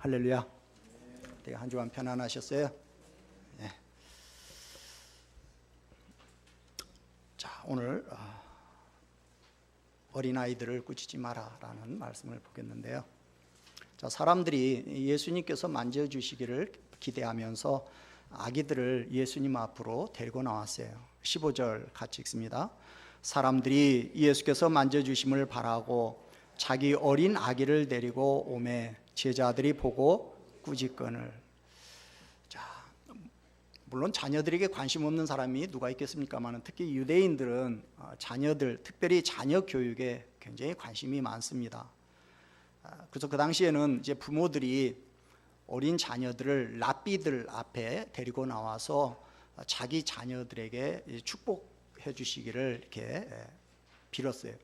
할렐루야. 되게 한 주간 편안하셨어요? 네. 자, 오늘 어린아이들을 꾸짖지 마라라는 말씀을 보겠는데요. 자, 사람들이 예수님께서 만져주시기를 기대하면서 아기들을 예수님 앞으로 데리고 나왔어요. 15절 같이 읽습니다. 사람들이 예수께서 만져주심을 바라고 자기 어린 아기를 데리고 오매 제자들이 보고 꾸짖거늘. 자, 물론 자녀들에게 관심 없는 사람이 누가 있겠습니까만, 특히 유대인들은 자녀들, 특별히 자녀 교육에 굉장히 관심이 많습니다. 그래서 그 당시에는 이제 부모들이 어린 자녀들을 랍비들 앞에 데리고 나와서 자기 자녀들에게 축복해 주시기를 이렇게 빌었어요.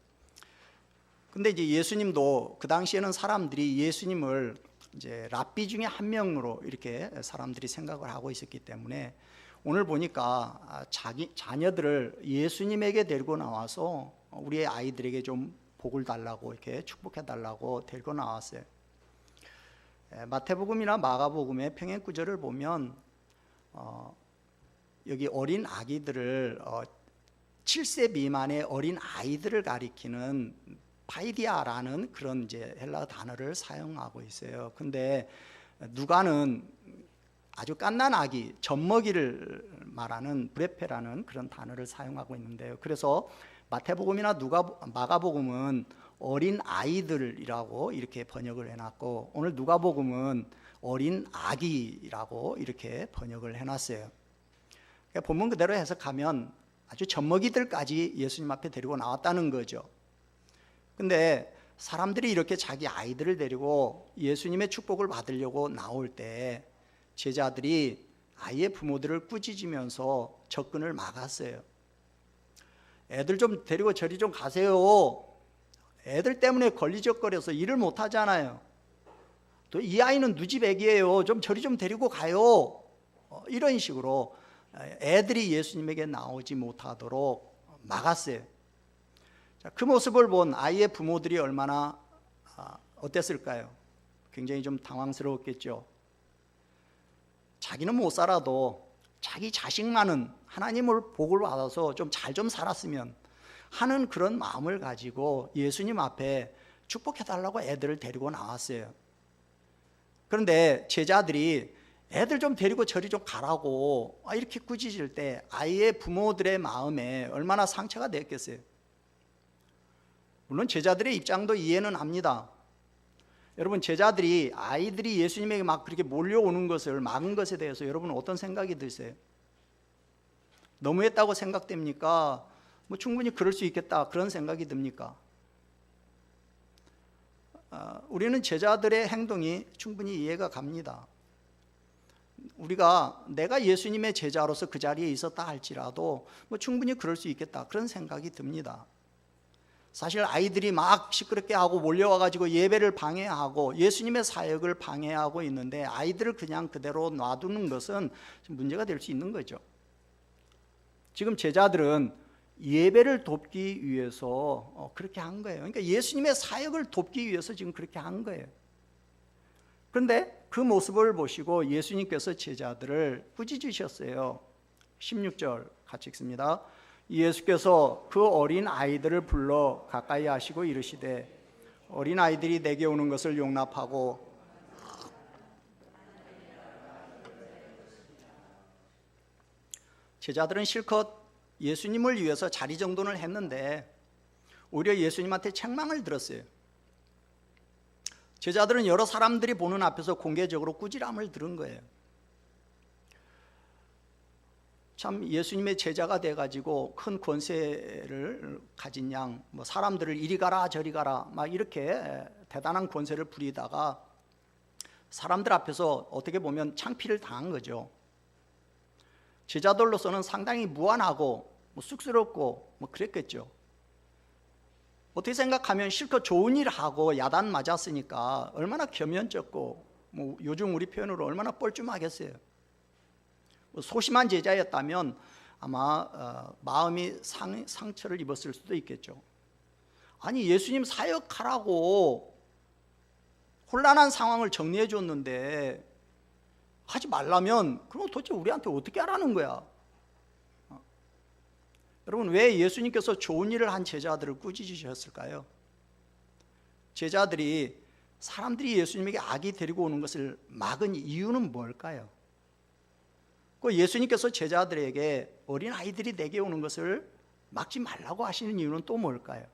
근데 이제 예수님도 그 당시에는 사람들이 예수님을 이제 랍비 중에 한 명으로 이렇게 사람들이 생각을 하고 있었기 때문에 오늘 보니까 자기 자녀들을 예수님에게 데리고 나와서 우리의 아이들에게 좀 복을 달라고, 이렇게 축복해 달라고 데리고 나왔어요. 마태복음이나 마가복음의 평행 구절을 보면 여기 어린 아기들을 7세 미만의 어린 아이들을 가리키는 파이디아라는 그런 이제 헬라 단어를 사용하고 있어요. 근데 누가는 아주 갓난 아기, 젖먹이를 말하는 브레페라는 그런 단어를 사용하고 있는데요. 그래서 마태복음이나 마가복음은 어린 아이들이라고 이렇게 번역을 해놨고, 오늘 누가복음은 어린 아기라고 이렇게 번역을 해놨어요. 그러니까 본문 그대로 해석하면 아주 젖먹이들까지 예수님 앞에 데리고 나왔다는 거죠. 근데 사람들이 이렇게 자기 아이들을 데리고 예수님의 축복을 받으려고 나올 때 제자들이 아이의 부모들을 꾸짖으면서 접근을 막았어요. 애들 좀 데리고 저리 좀 가세요. 애들 때문에 걸리적거려서 일을 못 하잖아요. 또 이 아이는 누집 애기예요. 좀 저리 좀 데리고 가요. 이런 식으로 애들이 예수님에게 나오지 못하도록 막았어요. 자, 그 모습을 본 아이의 부모들이 얼마나 어땠을까요? 굉장히 좀 당황스러웠겠죠. 자기는 못 살아도 자기 자식만은 하나님을 복을 받아서 좀 잘 좀 살았으면 하는 그런 마음을 가지고 예수님 앞에 축복해달라고 애들을 데리고 나왔어요. 그런데 제자들이 애들 좀 데리고 저리 좀 가라고 이렇게 꾸짖을 때 아이의 부모들의 마음에 얼마나 상처가 됐겠어요. 물론 제자들의 입장도 이해는 합니다. 여러분, 제자들이 아이들이 예수님에게 막 그렇게 몰려오는 것을 막은 것에 대해서 여러분은 어떤 생각이 드세요? 너무했다고 생각됩니까? 뭐 충분히 그럴 수 있겠다, 그런 생각이 듭니까? 우리는 제자들의 행동이 충분히 이해가 갑니다. 우리가 내가 예수님의 제자로서 그 자리에 있었다 할지라도 뭐 충분히 그럴 수 있겠다, 그런 생각이 듭니다. 사실 아이들이 막 시끄럽게 하고 몰려와가지고 예배를 방해하고 예수님의 사역을 방해하고 있는데 아이들을 그냥 그대로 놔두는 것은 문제가 될 수 있는 거죠. 지금 제자들은 예배를 돕기 위해서 그렇게 한 거예요. 그러니까 예수님의 사역을 돕기 위해서 지금 그렇게 한 거예요. 그런데 그 모습을 보시고 예수님께서 제자들을 꾸짖으셨어요. 16절 같이 읽습니다. 예수께서 그 어린 아이들을 불러 가까이 하시고 이르시되 어린 아이들이 내게 오는 것을 용납하고 제자들은 실컷 예수님을 위해서 자리정돈을 했는데 오히려 예수님한테 책망을 들었어요. 제자들은 여러 사람들이 보는 앞에서 공개적으로 꾸지람을 들은 거예요. 참, 예수님의 제자가 돼가지고 큰 권세를 가진 양, 뭐 사람들을 이리 가라 저리 가라 막 이렇게 대단한 권세를 부리다가 사람들 앞에서 어떻게 보면 창피를 당한 거죠. 제자들로서는 상당히 무안하고 뭐 쑥스럽고 뭐 그랬겠죠. 어떻게 생각하면 실컷 좋은 일 하고 야단 맞았으니까 얼마나 겸연쩍고 뭐 요즘 우리 표현으로 얼마나 뻘쭘하겠어요. 소심한 제자였다면 아마 마음이 상처를 입었을 수도 있겠죠. 아니, 예수님 사역하라고 혼란한 상황을 정리해 줬는데 하지 말라면 그럼 도대체 우리한테 어떻게 하라는 거야? 여러분, 왜 예수님께서 좋은 일을 한 제자들을 꾸짖으셨을까요? 제자들이 사람들이 예수님에게 악이 데리고 오는 것을 막은 이유는 뭘까요? 그 예수님께서 제자들에게 어린 아이들이 내게 오는 것을 막지 말라고 하시는 이유는 또 뭘까요?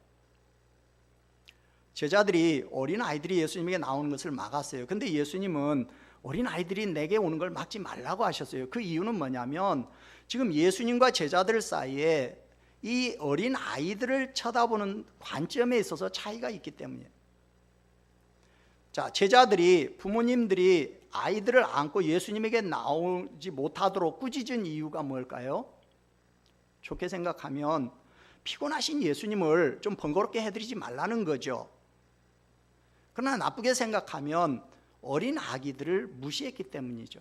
제자들이 어린 아이들이 예수님에게 나오는 것을 막았어요. 근데 예수님은 어린 아이들이 내게 오는 걸 막지 말라고 하셨어요. 그 이유는 뭐냐면 지금 예수님과 제자들 사이에 이 어린 아이들을 쳐다보는 관점에 있어서 차이가 있기 때문이에요. 자, 제자들이, 부모님들이 아이들을 안고 예수님에게 나오지 못하도록 꾸짖은 이유가 뭘까요? 좋게 생각하면 피곤하신 예수님을 좀 번거롭게 해드리지 말라는 거죠. 그러나 나쁘게 생각하면 어린 아기들을 무시했기 때문이죠.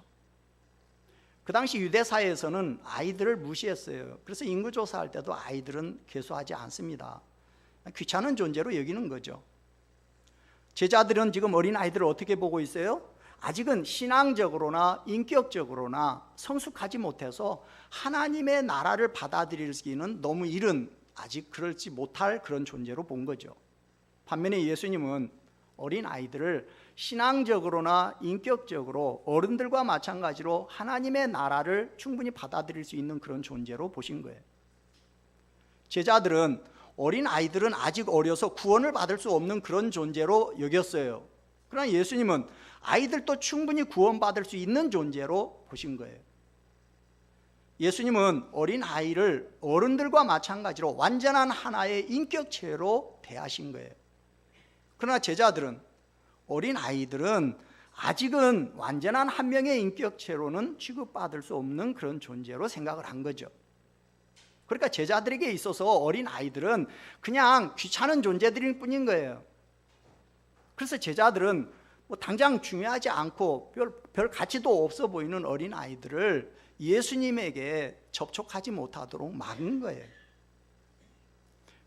그 당시 유대사회에서는 아이들을 무시했어요. 그래서 인구조사할 때도 아이들은 계수하지 않습니다. 귀찮은 존재로 여기는 거죠. 제자들은 지금 어린 아이들을 어떻게 보고 있어요? 아직은 신앙적으로나 인격적으로나 성숙하지 못해서 하나님의 나라를 받아들이기는 너무 이른, 아직 그럴지 못할 그런 존재로 본 거죠. 반면에 예수님은 어린 아이들을 신앙적으로나 인격적으로 어른들과 마찬가지로 하나님의 나라를 충분히 받아들일 수 있는 그런 존재로 보신 거예요. 제자들은 어린 아이들은 아직 어려서 구원을 받을 수 없는 그런 존재로 여겼어요. 그러나 예수님은 아이들도 충분히 구원받을 수 있는 존재로 보신 거예요. 예수님은 어린 아이를 어른들과 마찬가지로 완전한 하나의 인격체로 대하신 거예요. 그러나 제자들은, 어린 아이들은 아직은 완전한 한 명의 인격체로는 취급받을 수 없는 그런 존재로 생각을 한 거죠. 그러니까 제자들에게 있어서 어린 아이들은 그냥 귀찮은 존재들일 뿐인 거예요. 그래서 제자들은 뭐 당장 중요하지 않고 별 가치도 없어 보이는 어린 아이들을 예수님에게 접촉하지 못하도록 막은 거예요.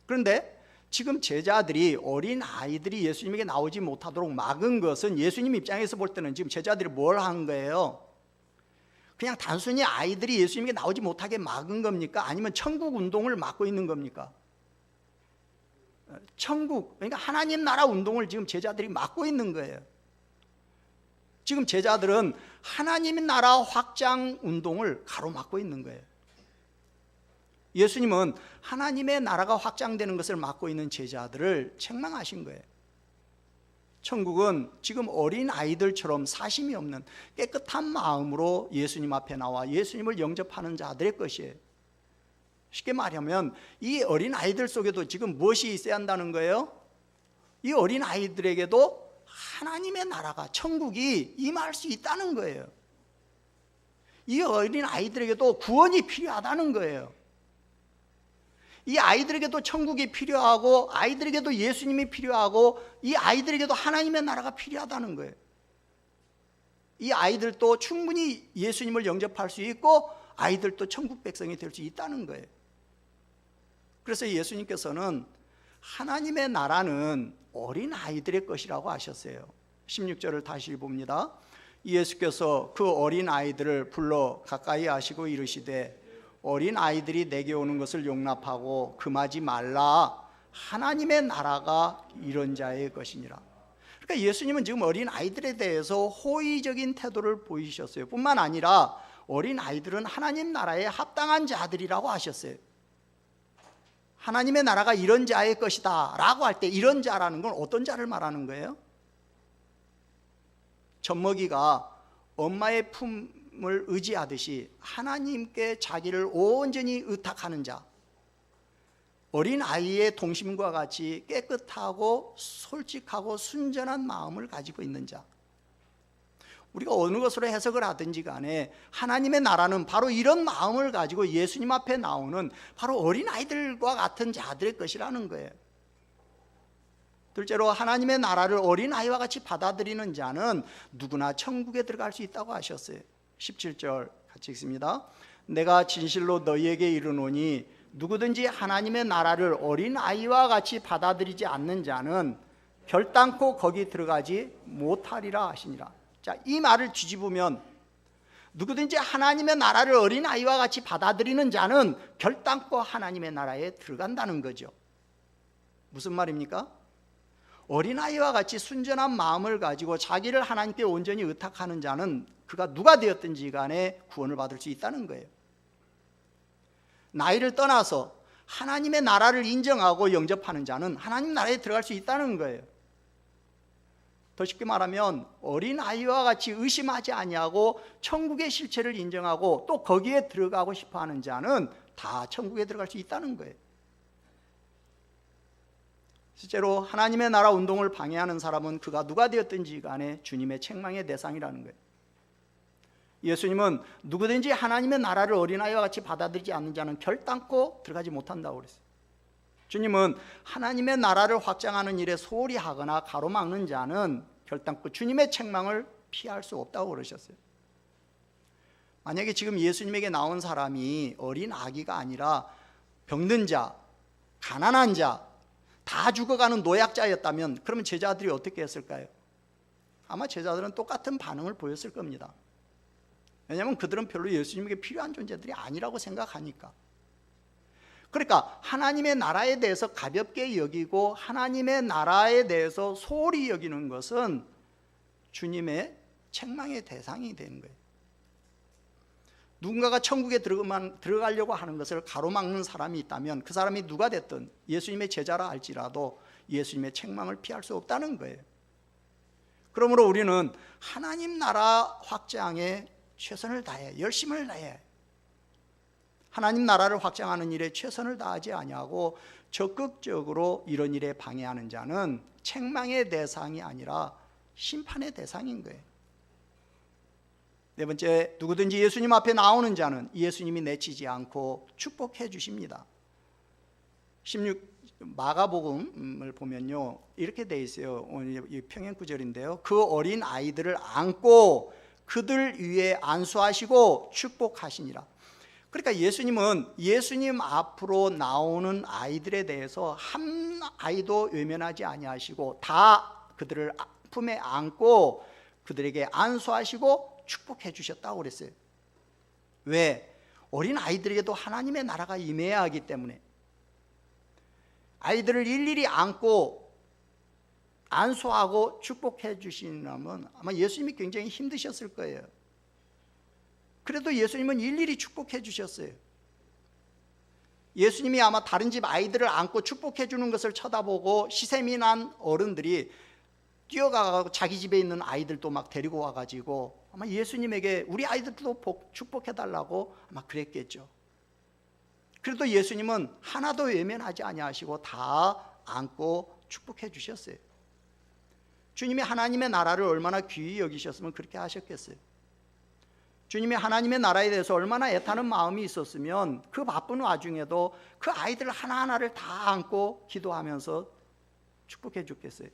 그런데 지금 제자들이, 어린 아이들이 예수님에게 나오지 못하도록 막은 것은 예수님 입장에서 볼 때는 지금 제자들이 뭘 한 거예요? 그냥 단순히 아이들이 예수님에게 나오지 못하게 막은 겁니까? 아니면 천국 운동을 막고 있는 겁니까? 천국, 그러니까 하나님 나라 운동을 지금 제자들이 막고 있는 거예요. 지금 제자들은 하나님의 나라 확장 운동을 가로막고 있는 거예요. 예수님은 하나님의 나라가 확장되는 것을 막고 있는 제자들을 책망하신 거예요. 천국은 지금 어린 아이들처럼 사심이 없는 깨끗한 마음으로 예수님 앞에 나와 예수님을 영접하는 자들의 것이에요. 쉽게 말하면 이 어린 아이들 속에도 지금 무엇이 있어야 한다는 거예요? 이 어린 아이들에게도 하나님의 나라가, 천국이 임할 수 있다는 거예요. 이 어린 아이들에게도 구원이 필요하다는 거예요. 이 아이들에게도 천국이 필요하고, 아이들에게도 예수님이 필요하고, 이 아이들에게도 하나님의 나라가 필요하다는 거예요. 이 아이들도 충분히 예수님을 영접할 수 있고, 아이들도 천국 백성이 될 수 있다는 거예요. 그래서 예수님께서는 하나님의 나라는 어린 아이들의 것이라고 하셨어요. 16절을 다시 봅니다. 예수께서 그 어린 아이들을 불러 가까이 하시고 이르시되 어린 아이들이 내게 오는 것을 용납하고 금하지 말라. 하나님의 나라가 이런 자의 것이니라. 그러니까 예수님은 지금 어린 아이들에 대해서 호의적인 태도를 보이셨어요. 뿐만 아니라 어린 아이들은 하나님 나라에 합당한 자들이라고 하셨어요. 하나님의 나라가 이런 자의 것이다 라고 할 때 이런 자라는 건 어떤 자를 말하는 거예요? 젖먹이가 엄마의 품을 의지하듯이 하나님께 자기를 온전히 의탁하는 자, 어린 아이의 동심과 같이 깨끗하고 솔직하고 순전한 마음을 가지고 있는 자, 우리가 어느 것으로 해석을 하든지 간에 하나님의 나라는 바로 이런 마음을 가지고 예수님 앞에 나오는 바로 어린아이들과 같은 자들의 것이라는 거예요. 둘째로 하나님의 나라를 어린아이와 같이 받아들이는 자는 누구나 천국에 들어갈 수 있다고 하셨어요. 17절 같이 읽습니다. 내가 진실로 너희에게 이르노니 누구든지 하나님의 나라를 어린아이와 같이 받아들이지 않는 자는 결단코 거기 들어가지 못하리라 하시니라. 자, 이 말을 뒤집으면 누구든지 하나님의 나라를 어린아이와 같이 받아들이는 자는 결단코 하나님의 나라에 들어간다는 거죠. 무슨 말입니까? 어린아이와 같이 순전한 마음을 가지고 자기를 하나님께 온전히 의탁하는 자는 그가 누가 되었든지 간에 구원을 받을 수 있다는 거예요. 나이를 떠나서 하나님의 나라를 인정하고 영접하는 자는 하나님 나라에 들어갈 수 있다는 거예요. 더 쉽게 말하면 어린아이와 같이 의심하지 아니하고 천국의 실체를 인정하고 또 거기에 들어가고 싶어하는 자는 다 천국에 들어갈 수 있다는 거예요. 실제로 하나님의 나라 운동을 방해하는 사람은 그가 누가 되었든지 간에 주님의 책망의 대상이라는 거예요. 예수님은 누구든지 하나님의 나라를 어린아이와 같이 받아들이지 않는 자는 결단코 들어가지 못한다고 그랬어요. 주님은 하나님의 나라를 확장하는 일에 소홀히 하거나 가로막는 자는 결단코 주님의 책망을 피할 수 없다고 그러셨어요. 만약에 지금 예수님에게 나온 사람이 어린 아기가 아니라 병든 자, 가난한 자, 다 죽어가는 노약자였다면 그러면 제자들이 어떻게 했을까요? 아마 제자들은 똑같은 반응을 보였을 겁니다. 왜냐하면 그들은 별로 예수님에게 필요한 존재들이 아니라고 생각하니까. 그러니까 하나님의 나라에 대해서 가볍게 여기고 하나님의 나라에 대해서 소홀히 여기는 것은 주님의 책망의 대상이 되는 거예요. 누군가가 천국에 들어가려고 하는 것을 가로막는 사람이 있다면 그 사람이 누가 됐든 예수님의 제자라 할지라도 예수님의 책망을 피할 수 없다는 거예요. 그러므로 우리는 하나님 나라 확장에 최선을 다해 열심을 다해 하나님 나라를 확장하는 일에 최선을 다하지 아니하고 적극적으로 이런 일에 방해하는 자는 책망의 대상이 아니라 심판의 대상인 거예요. 네 번째, 누구든지 예수님 앞에 나오는 자는 예수님이 내치지 않고 축복해 주십니다. 16 마가복음을 보면요 이렇게 돼 있어요. 오늘 평행 구절인데요. 그 어린 아이들을 안고 그들 위에 안수하시고 축복하시니라. 그러니까 예수님은 예수님 앞으로 나오는 아이들에 대해서 한 아이도 외면하지 아니하시고 다 그들을 품에 안고 그들에게 안수하시고 축복해 주셨다고 그랬어요. 왜? 어린 아이들에게도 하나님의 나라가 임해야 하기 때문에. 아이들을 일일이 안고 안수하고 축복해 주시려면 아마 예수님이 굉장히 힘드셨을 거예요. 그래도 예수님은 일일이 축복해 주셨어요. 예수님이 아마 다른 집 아이들을 안고 축복해 주는 것을 쳐다보고 시샘이 난 어른들이 뛰어가고 자기 집에 있는 아이들도 막 데리고 와가지고 아마 예수님에게 우리 아이들도 축복해 달라고 아마 그랬겠죠. 그래도 예수님은 하나도 외면하지 아니하시고 다 안고 축복해 주셨어요. 주님이 하나님의 나라를 얼마나 귀히 여기셨으면 그렇게 하셨겠어요. 주님이 하나님의 나라에 대해서 얼마나 애타는 마음이 있었으면 그 바쁜 와중에도 그 아이들 하나하나를 다 안고 기도하면서 축복해 줬겠어요.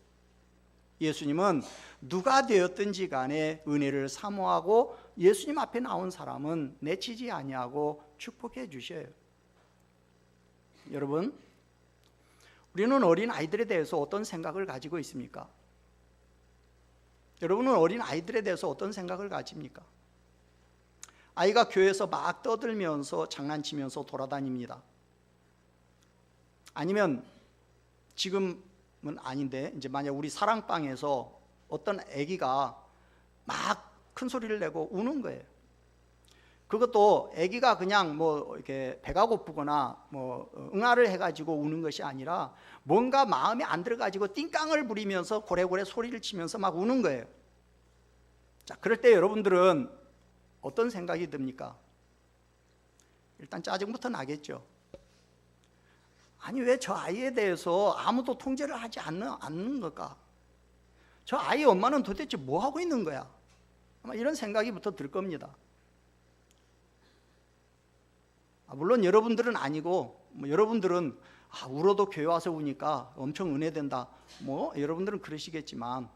예수님은 누가 되었든지 간에 은혜를 사모하고 예수님 앞에 나온 사람은 내치지 아니하고 축복해 주셔요. 여러분, 우리는 어린 아이들에 대해서 어떤 생각을 가지고 있습니까? 여러분은 어린 아이들에 대해서 어떤 생각을 가집니까? 아이가 교회에서 막 떠들면서 장난치면서 돌아다닙니다. 아니면 지금은 아닌데 이제 만약 우리 사랑방에서 어떤 아기가 막 큰 소리를 내고 우는 거예요. 그것도 아기가 그냥 뭐 이렇게 배가 고프거나 뭐 응아를 해가지고 우는 것이 아니라 뭔가 마음에 안 들어가지고 띵깡을 부리면서 고래고래 소리를 치면서 막 우는 거예요. 자, 그럴 때 여러분들은 어떤 생각이 듭니까? 일단 짜증부터 나겠죠. 아니 왜 저 아이에 대해서 아무도 통제를 하지 않는 걸까? 저 아이 엄마는 도대체 뭐 하고 있는 거야? 아마 이런 생각이부터 들 겁니다. 물론 여러분들은 아니고 여러분들은 울어도 교회 와서 우니까 엄청 은혜된다. 여러분들은 그러시겠지만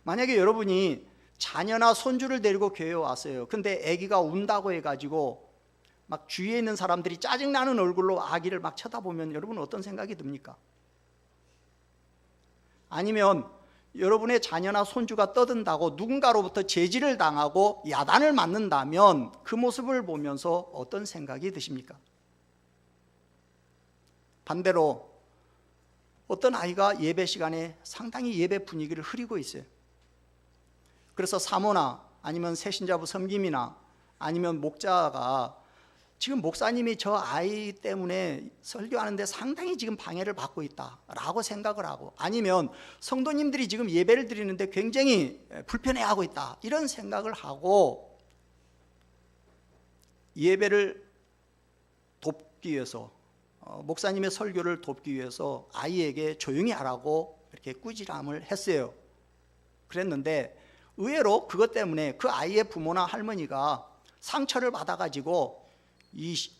만약에 여러분이 자녀나 손주를 데리고 교회에 왔어요. 근데 아기가 운다고 해가지고 막 주위에 있는 사람들이 짜증나는 얼굴로 아기를 막 쳐다보면 여러분은 어떤 생각이 듭니까? 아니면 여러분의 자녀나 손주가 떠든다고 누군가로부터 제지를 당하고 야단을 맞는다면 그 모습을 보면서 어떤 생각이 드십니까? 반대로 어떤 아이가 예배 시간에 상당히 예배 분위기를 흐리고 있어요. 그래서 사모나 아니면 새신자부 섬김이나 아니면 목자가 지금 목사님이 저 아이 때문에 설교하는데 상당히 지금 방해를 받고 있다라고 생각을 하고, 아니면 성도님들이 지금 예배를 드리는데 굉장히 불편해하고 있다 이런 생각을 하고 예배를 돕기 위해서 목사님의 설교를 돕기 위해서 아이에게 조용히 하라고 이렇게 꾸지람을 했어요. 그랬는데 의외로 그것 때문에 그 아이의 부모나 할머니가 상처를 받아가지고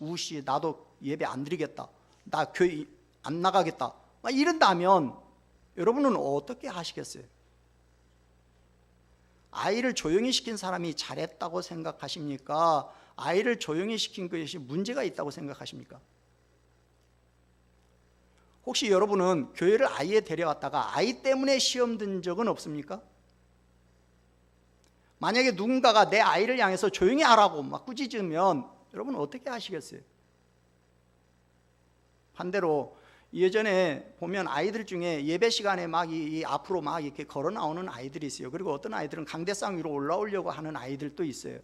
우씨 나도 예배 안 드리겠다, 나 교회 안 나가겠다 막 이런다면 여러분은 어떻게 하시겠어요? 아이를 조용히 시킨 사람이 잘했다고 생각하십니까? 아이를 조용히 시킨 것이 문제가 있다고 생각하십니까? 혹시 여러분은 교회를 아이에 데려왔다가 아이 때문에 시험 든 적은 없습니까? 만약에 누군가가 내 아이를 향해서 조용히 하라고 막 꾸짖으면 여러분 어떻게 하시겠어요? 반대로 예전에 보면 아이들 중에 예배 시간에 막 이 앞으로 막 이렇게 걸어 나오는 아이들이 있어요. 그리고 어떤 아이들은 강대상 위로 올라오려고 하는 아이들도 있어요.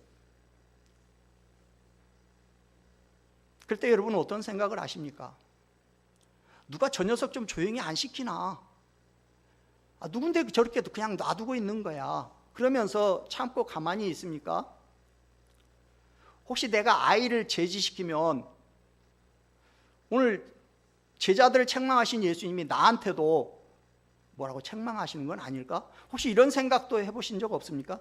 그럴 때 여러분은 어떤 생각을 하십니까? 누가 저 녀석 좀 조용히 안 시키나? 누군데 저렇게 그냥 놔두고 있는 거야. 그러면서 참고 가만히 있습니까? 혹시 내가 아이를 제지시키면 오늘 제자들을 책망하신 예수님이 나한테도 뭐라고 책망하시는 건 아닐까? 혹시 이런 생각도 해보신 적 없습니까?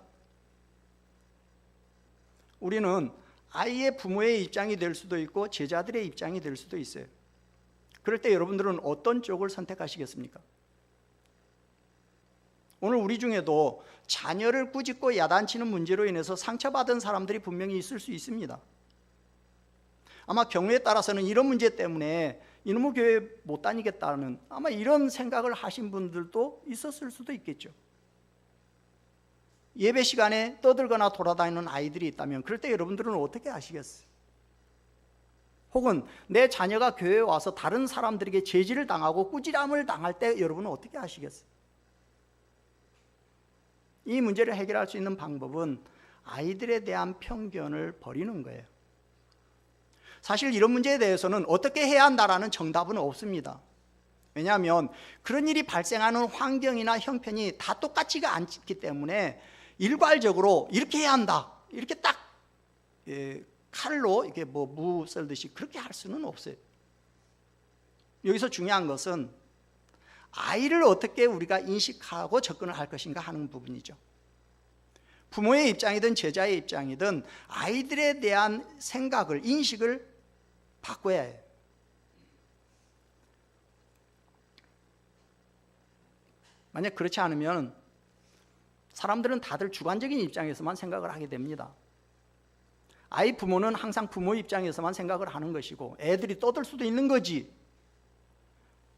우리는 아이의 부모의 입장이 될 수도 있고 제자들의 입장이 될 수도 있어요. 그럴 때 여러분들은 어떤 쪽을 선택하시겠습니까? 오늘 우리 중에도 자녀를 꾸짖고 야단치는 문제로 인해서 상처받은 사람들이 분명히 있을 수 있습니다. 아마 경우에 따라서는 이런 문제 때문에 이놈의 교회 못 다니겠다는 아마 이런 생각을 하신 분들도 있었을 수도 있겠죠. 예배 시간에 떠들거나 돌아다니는 아이들이 있다면 그럴 때 여러분들은 어떻게 하시겠어요? 혹은 내 자녀가 교회에 와서 다른 사람들에게 제지를 당하고 꾸지람을 당할 때 여러분은 어떻게 하시겠어요? 이 문제를 해결할 수 있는 방법은 아이들에 대한 편견을 버리는 거예요. 사실 이런 문제에 대해서는 어떻게 해야 한다라는 정답은 없습니다. 왜냐하면 그런 일이 발생하는 환경이나 형편이 다 똑같지가 않기 때문에 일괄적으로 이렇게 해야 한다, 이렇게 딱 칼로 이렇게 무 썰듯이 그렇게 할 수는 없어요. 여기서 중요한 것은 아이를 어떻게 우리가 인식하고 접근을 할 것인가 하는 부분이죠. 부모의 입장이든 제자의 입장이든 아이들에 대한 생각을, 인식을 바꿔야 해요. 만약 그렇지 않으면 사람들은 다들 주관적인 입장에서만 생각을 하게 됩니다. 아이 부모는 항상 부모 입장에서만 생각을 하는 것이고 애들이 떠들 수도 있는 거지.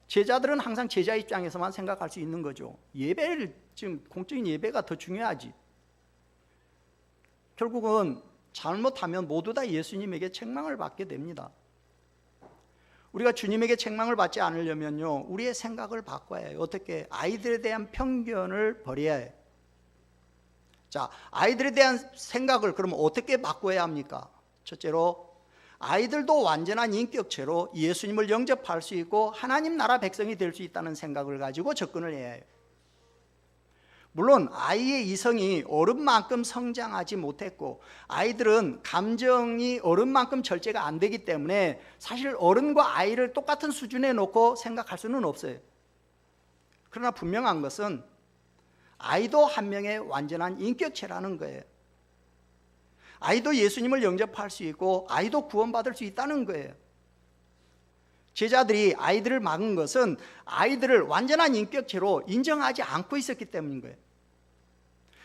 제자들은 항상 제자 입장에서만 생각할 수 있는 거죠. 예배를 지금 공적인 예배가 더 중요하지. 결국은 잘못하면 모두 다 예수님에게 책망을 받게 됩니다. 우리가 주님에게 책망을 받지 않으려면요, 우리의 생각을 바꿔야 해요. 어떻게? 아이들에 대한 편견을 버려야 해요. 자, 아이들에 대한 생각을 그러면 어떻게 바꿔야 합니까? 첫째로 아이들도 완전한 인격체로 예수님을 영접할 수 있고 하나님 나라 백성이 될 수 있다는 생각을 가지고 접근을 해야 해요. 물론 아이의 이성이 어른만큼 성장하지 못했고 아이들은 감정이 어른만큼 절제가 안 되기 때문에 사실 어른과 아이를 똑같은 수준에 놓고 생각할 수는 없어요. 그러나 분명한 것은 아이도 한 명의 완전한 인격체라는 거예요. 아이도 예수님을 영접할 수 있고 아이도 구원받을 수 있다는 거예요. 제자들이 아이들을 막은 것은 아이들을 완전한 인격체로 인정하지 않고 있었기 때문인 거예요.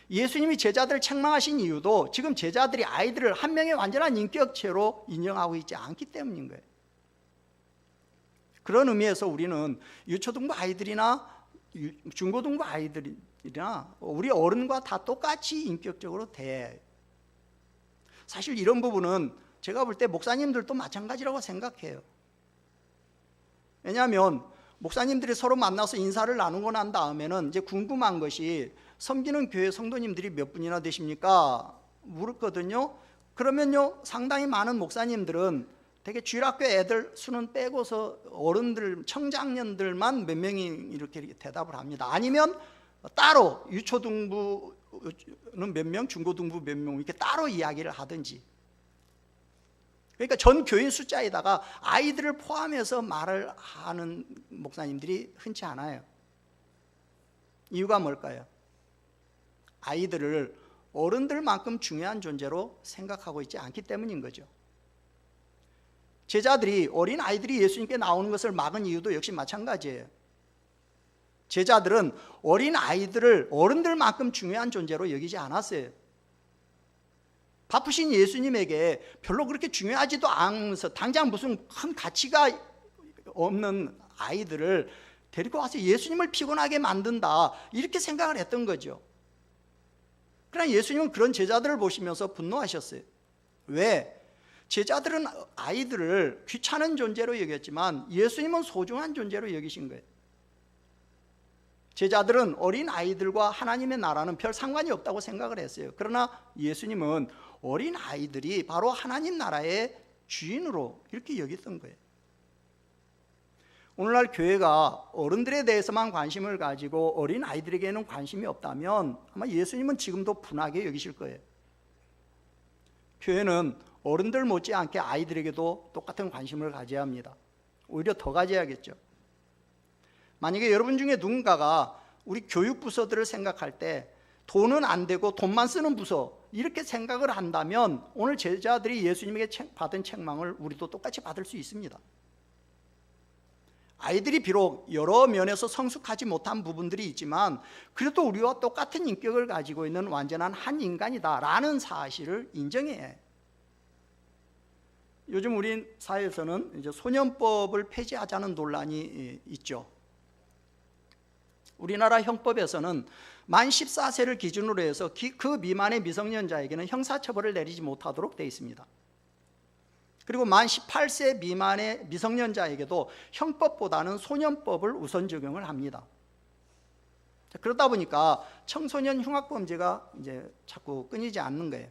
예수님이 제자들을 책망하신 이유도 지금 제자들이 아이들을 한 명의 완전한 인격체로 인정하고 있지 않기 때문인 거예요. 그런 의미에서 우리는 유초등부 아이들이나 중고등부 아이들이나 우리 어른과 다 똑같이 인격적으로 돼. 사실 이런 부분은 제가 볼 때 목사님들도 마찬가지라고 생각해요. 왜냐하면 목사님들이 서로 만나서 인사를 나누고 난 다음에는 이제 궁금한 것이 섬기는 교회 성도님들이 몇 분이나 되십니까? 물었거든요. 그러면요, 상당히 많은 목사님들은 되게 주일학교 애들 수는 빼고서 어른들, 청장년들만 몇 명이 이렇게 대답을 합니다. 아니면 따로 유초등부는 몇 명, 중고등부 몇 명 이렇게 따로 이야기를 하든지. 그러니까 전 교인 숫자에다가 아이들을 포함해서 말을 하는 목사님들이 흔치 않아요. 이유가 뭘까요? 아이들을 어른들만큼 중요한 존재로 생각하고 있지 않기 때문인 거죠. 제자들이, 어린 아이들이 예수님께 나오는 것을 막은 이유도 역시 마찬가지예요. 제자들은 어린 아이들을 어른들만큼 중요한 존재로 여기지 않았어요. 바쁘신 예수님에게 별로 그렇게 중요하지도 않으면서 당장 무슨 큰 가치가 없는 아이들을 데리고 와서 예수님을 피곤하게 만든다, 이렇게 생각을 했던 거죠. 그러나 예수님은 그런 제자들을 보시면서 분노하셨어요. 왜? 제자들은 아이들을 귀찮은 존재로 여겼지만 예수님은 소중한 존재로 여기신 거예요. 제자들은 어린 아이들과 하나님의 나라는 별 상관이 없다고 생각을 했어요. 그러나 예수님은 어린 아이들이 바로 하나님 나라의 주인으로 이렇게 여겼던 거예요. 오늘날 교회가 어른들에 대해서만 관심을 가지고 어린 아이들에게는 관심이 없다면 아마 예수님은 지금도 분하게 여기실 거예요. 교회는 어른들 못지않게 아이들에게도 똑같은 관심을 가져야 합니다. 오히려 더 가져야겠죠. 만약에 여러분 중에 누군가가 우리 교육부서들을 생각할 때 돈은 안 되고 돈만 쓰는 부서, 이렇게 생각을 한다면 오늘 제자들이 예수님에게 받은 책망을 우리도 똑같이 받을 수 있습니다. 아이들이 비록 여러 면에서 성숙하지 못한 부분들이 있지만 그래도 우리와 똑같은 인격을 가지고 있는 완전한 한 인간이다라는 사실을 인정해야 해요. 요즘 우리 사회에서는 이제 소년법을 폐지하자는 논란이 있죠. 우리나라 형법에서는 만 14세를 기준으로 해서 그 미만의 미성년자에게는 형사처벌을 내리지 못하도록 되어 있습니다. 그리고 만 18세 미만의 미성년자에게도 형법보다는 소년법을 우선 적용을 합니다. 그러다 보니까 청소년 흉악범죄가 이제 자꾸 끊이지 않는 거예요.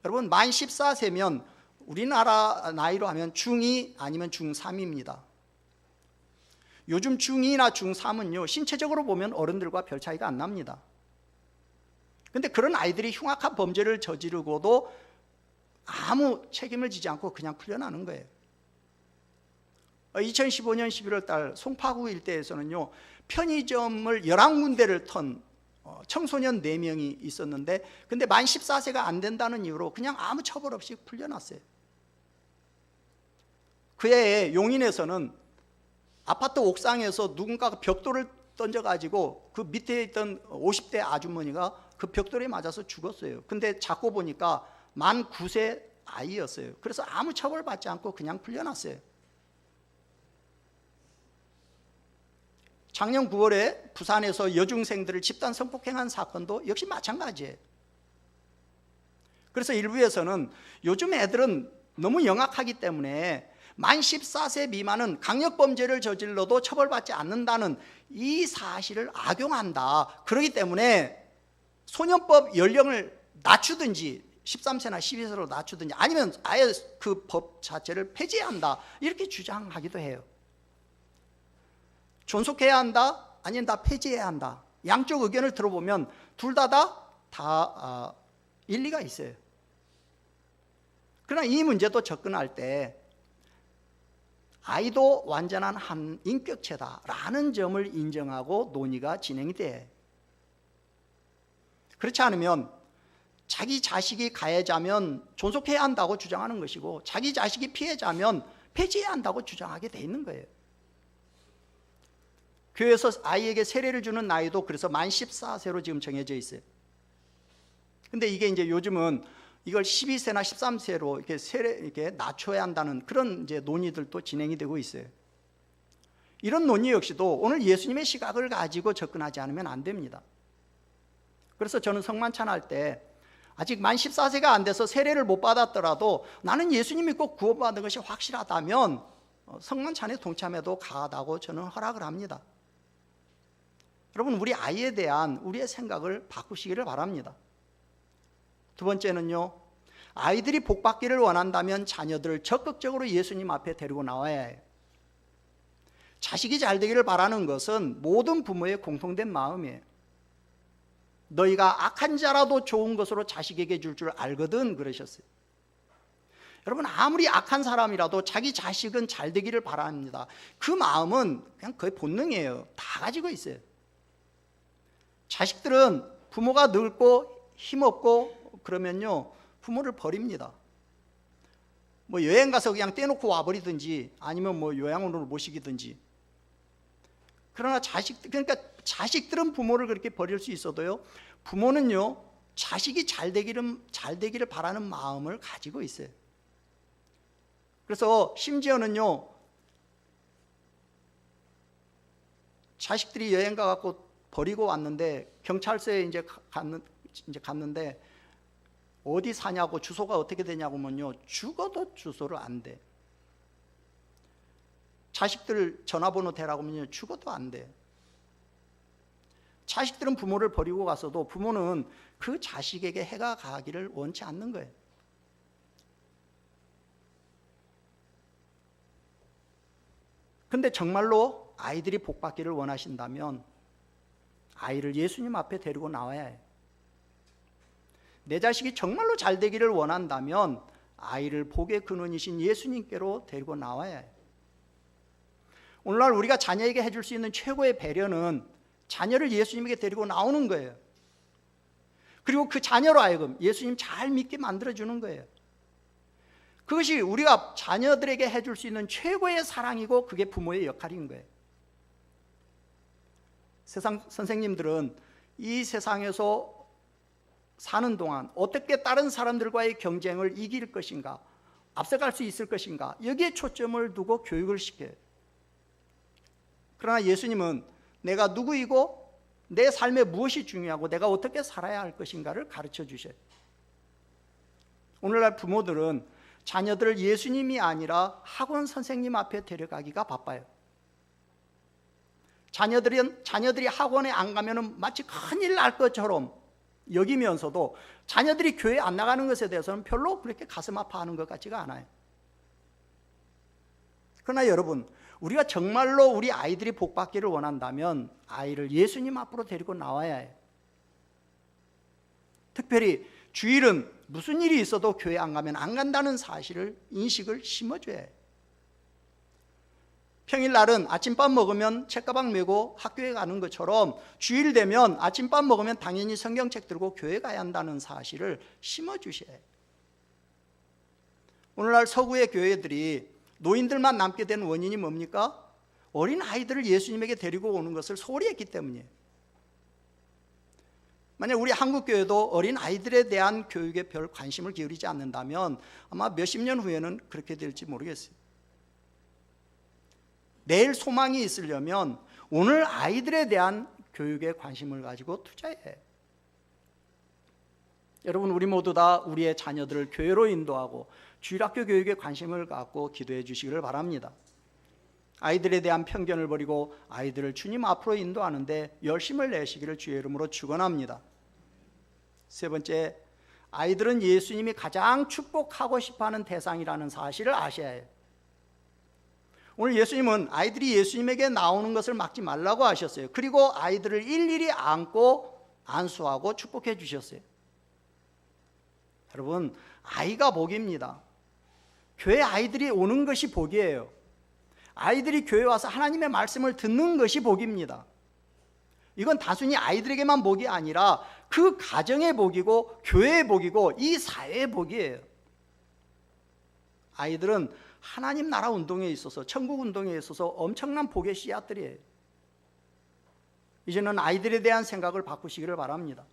여러분, 만 14세면 우리나라 나이로 하면 중2 아니면 중3입니다. 요즘 중2나 중3은요, 신체적으로 보면 어른들과 별 차이가 안 납니다. 그런데 그런 아이들이 흉악한 범죄를 저지르고도 아무 책임을 지지 않고 그냥 풀려나는 거예요. 2015년 11월 달 송파구 일대에서는요, 편의점을 11군데를 턴 청소년 4명이 있었는데, 근데 만 14세가 안 된다는 이유로 그냥 아무 처벌 없이 풀려났어요. 그해 용인에서는 아파트 옥상에서 누군가가 벽돌을 던져가지고 그 밑에 있던 50대 아주머니가 그 벽돌에 맞아서 죽었어요. 근데 잡고 보니까 만 9세 아이였어요. 그래서 아무 처벌받지 않고 그냥 풀려났어요. 작년 9월에 부산에서 여중생들을 집단 성폭행한 사건도 역시 마찬가지예요. 그래서 일부에서는 요즘 애들은 너무 영악하기 때문에 만 14세 미만은 강력범죄를 저질러도 처벌받지 않는다는 이 사실을 악용한다. 그렇기 때문에 소년법 연령을 낮추든지 13세나 12세로 낮추든지 아니면 아예 그 법 자체를 폐지한다, 이렇게 주장하기도 해요. 존속해야 한다, 아니면 다 폐지해야 한다. 양쪽 의견을 들어보면 둘 다 일리가 있어요. 그러나 이 문제도 접근할 때 아이도 완전한 한 인격체다라는 점을 인정하고 논의가 진행이 돼. 그렇지 않으면 자기 자식이 가해자면 존속해야 한다고 주장하는 것이고 자기 자식이 피해자면 폐지해야 한다고 주장하게 돼 있는 거예요. 교회에서 아이에게 세례를 주는 나이도 그래서 만 14세로 지금 정해져 있어요. 근데 이게 이제 요즘은 이걸 12세나 13세로 이렇게 낮춰야 한다는 그런 이제 논의들도 진행이 되고 있어요. 이런 논의 역시도 오늘 예수님의 시각을 가지고 접근하지 않으면 안 됩니다. 그래서 저는 성만찬할 때 아직 만 14세가 안 돼서 세례를 못 받았더라도 나는 예수님 믿고 구원받은 것이 확실하다면 성만찬에 동참해도 가다고 저는 허락을 합니다. 여러분, 우리 아이에 대한 우리의 생각을 바꾸시기를 바랍니다. 두 번째는요, 아이들이 복받기를 원한다면 자녀들을 적극적으로 예수님 앞에 데리고 나와야 해요. 자식이 잘 되기를 바라는 것은 모든 부모의 공통된 마음이에요. 너희가 악한 자라도 좋은 것으로 자식에게 줄 줄 알거든 그러셨어요. 여러분, 아무리 악한 사람이라도 자기 자식은 잘 되기를 바랍니다. 그 마음은 그냥 거의 본능이에요. 다 가지고 있어요. 자식들은 부모가 늙고 힘없고 그러면요, 부모를 버립니다. 뭐 여행 가서 그냥 떼놓고 와버리든지 아니면 뭐 요양원으로 모시기든지. 그러나 그러니까 자식들은 부모를 그렇게 버릴 수 있어도요, 부모는요, 자식이 잘 되기를 바라는 마음을 가지고 있어요. 그래서 심지어는요, 자식들이 여행 가갖고 버리고 왔는데 경찰서에 이제 갔는데 어디 사냐고 주소가 어떻게 되냐고 하면요, 죽어도 주소를 안 돼. 자식들 전화번호 대라고 하면요, 죽어도 안 돼. 자식들은 부모를 버리고 가서도 부모는 그 자식에게 해가 가기를 원치 않는 거예요. 근데 정말로 아이들이 복받기를 원하신다면 아이를 예수님 앞에 데리고 나와야 해요. 내 자식이 정말로 잘 되기를 원한다면 아이를 복의 근원이신 예수님께로 데리고 나와야 해요. 오늘날 우리가 자녀에게 해줄 수 있는 최고의 배려는 자녀를 예수님에게 데리고 나오는 거예요. 그리고 그 자녀로 하여금 예수님 잘 믿게 만들어주는 거예요. 그것이 우리가 자녀들에게 해줄 수 있는 최고의 사랑이고 그게 부모의 역할인 거예요. 세상 선생님들은 이 세상에서 사는 동안 어떻게 다른 사람들과의 경쟁을 이길 것인가, 앞서갈 수 있을 것인가, 여기에 초점을 두고 교육을 시켜요. 그러나 예수님은 내가 누구이고 내 삶에 무엇이 중요하고 내가 어떻게 살아야 할 것인가를 가르쳐 주셔요. 오늘날 부모들은 자녀들을 예수님이 아니라 학원 선생님 앞에 데려가기가 바빠요. 자녀들이 학원에 안 가면 마치 큰일 날 것처럼 여기면서도 자녀들이 교회 안 나가는 것에 대해서는 별로 그렇게 가슴 아파하는 것 같지가 않아요. 그러나 여러분, 우리가 정말로 우리 아이들이 복받기를 원한다면 아이를 예수님 앞으로 데리고 나와야 해요. 특별히 주일은 무슨 일이 있어도 교회 안 가면 안 간다는 사실을, 인식을 심어줘야 해요. 평일날은 아침밥 먹으면 책가방 메고 학교에 가는 것처럼 주일 되면 아침밥 먹으면 당연히 성경책 들고 교회 가야 한다는 사실을 심어주셔야 해요. 오늘날 서구의 교회들이 노인들만 남게 된 원인이 뭡니까? 어린 아이들을 예수님에게 데리고 오는 것을 소홀히 했기 때문이에요. 만약 우리 한국교회도 어린 아이들에 대한 교육에 별 관심을 기울이지 않는다면 아마 몇십 년 후에는 그렇게 될지 모르겠어요. 내일 소망이 있으려면 오늘 아이들에 대한 교육에 관심을 가지고 투자해야 해요. 여러분, 우리 모두 다 우리의 자녀들을 교회로 인도하고 주일학교 교육에 관심을 갖고 기도해 주시기를 바랍니다. 아이들에 대한 편견을 버리고 아이들을 주님 앞으로 인도하는데 열심을 내시기를 주의 이름으로 축원합니다. 세 번째, 아이들은 예수님이 가장 축복하고 싶어하는 대상이라는 사실을 아셔야 해요. 오늘 예수님은 아이들이 예수님에게 나오는 것을 막지 말라고 하셨어요. 그리고 아이들을 일일이 안고 안수하고 축복해 주셨어요. 여러분, 아이가 복입니다. 교회 아이들이 오는 것이 복이에요. 아이들이 교회 와서 하나님의 말씀을 듣는 것이 복입니다. 이건 단순히 아이들에게만 복이 아니라 그 가정의 복이고 교회의 복이고 이 사회의 복이에요. 아이들은 하나님 나라 운동에 있어서, 천국 운동에 있어서 엄청난 복의 씨앗들이에요. 이제는 아이들에 대한 생각을 바꾸시기를 바랍니다.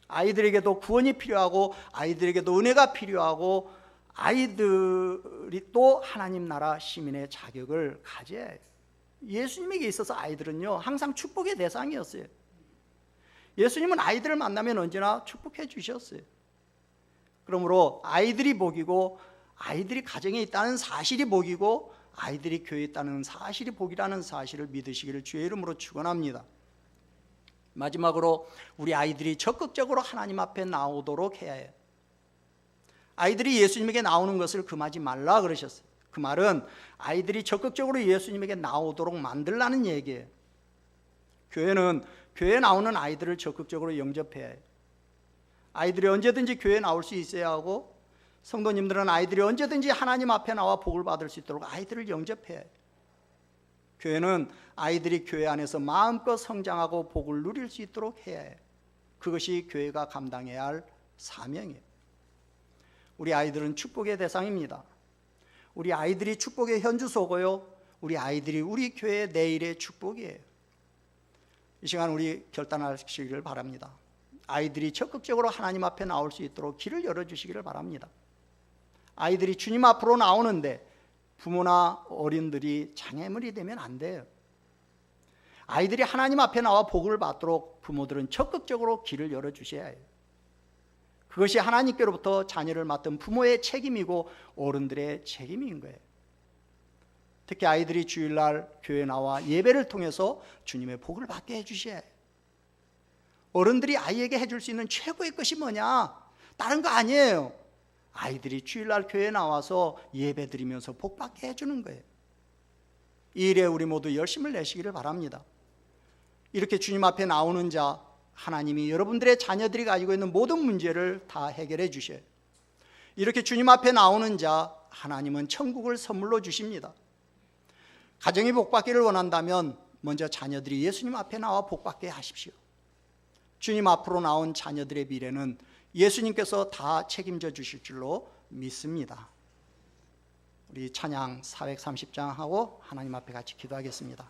아이들에게도 구원이 필요하고 아이들에게도 은혜가 필요하고 아이들이 또 하나님 나라 시민의 자격을 가져야 해요. 예수님에게 있어서 아이들은요 항상 축복의 대상이었어요. 예수님은 아이들을 만나면 언제나 축복해 주셨어요. 그러므로 아이들이 복이고 아이들이 가정에 있다는 사실이 복이고 아이들이 교회에 있다는 사실이 복이라는 사실을 믿으시기를 주의 이름으로 축원합니다. 마지막으로 우리 아이들이 적극적으로 하나님 앞에 나오도록 해야 해요. 아이들이 예수님에게 나오는 것을 금하지 말라 그러셨어요. 그 말은 아이들이 적극적으로 예수님에게 나오도록 만들라는 얘기예요. 교회는 교회에 나오는 아이들을 적극적으로 영접해야 해요. 아이들이 언제든지 교회에 나올 수 있어야 하고 성도님들은 아이들이 언제든지 하나님 앞에 나와 복을 받을 수 있도록 아이들을 영접해야 해요. 교회는 아이들이 교회 안에서 마음껏 성장하고 복을 누릴 수 있도록 해야 해요. 그것이 교회가 감당해야 할 사명이에요. 우리 아이들은 축복의 대상입니다. 우리 아이들이 축복의 현주소고요, 우리 아이들이 우리 교회의 내일의 축복이에요. 이 시간 우리 결단하시기를 바랍니다. 아이들이 적극적으로 하나님 앞에 나올 수 있도록 길을 열어주시기를 바랍니다. 아이들이 주님 앞으로 나오는데 부모나 어른들이 장애물이 되면 안 돼요. 아이들이 하나님 앞에 나와 복을 받도록 부모들은 적극적으로 길을 열어주셔야 해요. 그것이 하나님께로부터 자녀를 맡은 부모의 책임이고 어른들의 책임인 거예요. 특히 아이들이 주일날 교회에 나와 예배를 통해서 주님의 복을 받게 해주셔야 해요. 어른들이 아이에게 해줄 수 있는 최고의 것이 뭐냐? 다른 거 아니에요. 아이들이 주일날 교회에 나와서 예배 드리면서 복 받게 해주는 거예요. 이 일에 우리 모두 열심을 내시기를 바랍니다. 이렇게 주님 앞에 나오는 자, 하나님이 여러분들의 자녀들이 가지고 있는 모든 문제를 다 해결해 주셔요. 이렇게 주님 앞에 나오는 자, 하나님은 천국을 선물로 주십니다. 가정이 복받기를 원한다면 먼저 자녀들이 예수님 앞에 나와 복받게 하십시오. 주님 앞으로 나온 자녀들의 미래는 예수님께서 다 책임져 주실 줄로 믿습니다. 우리 찬양 430장 하고 하나님 앞에 같이 기도하겠습니다.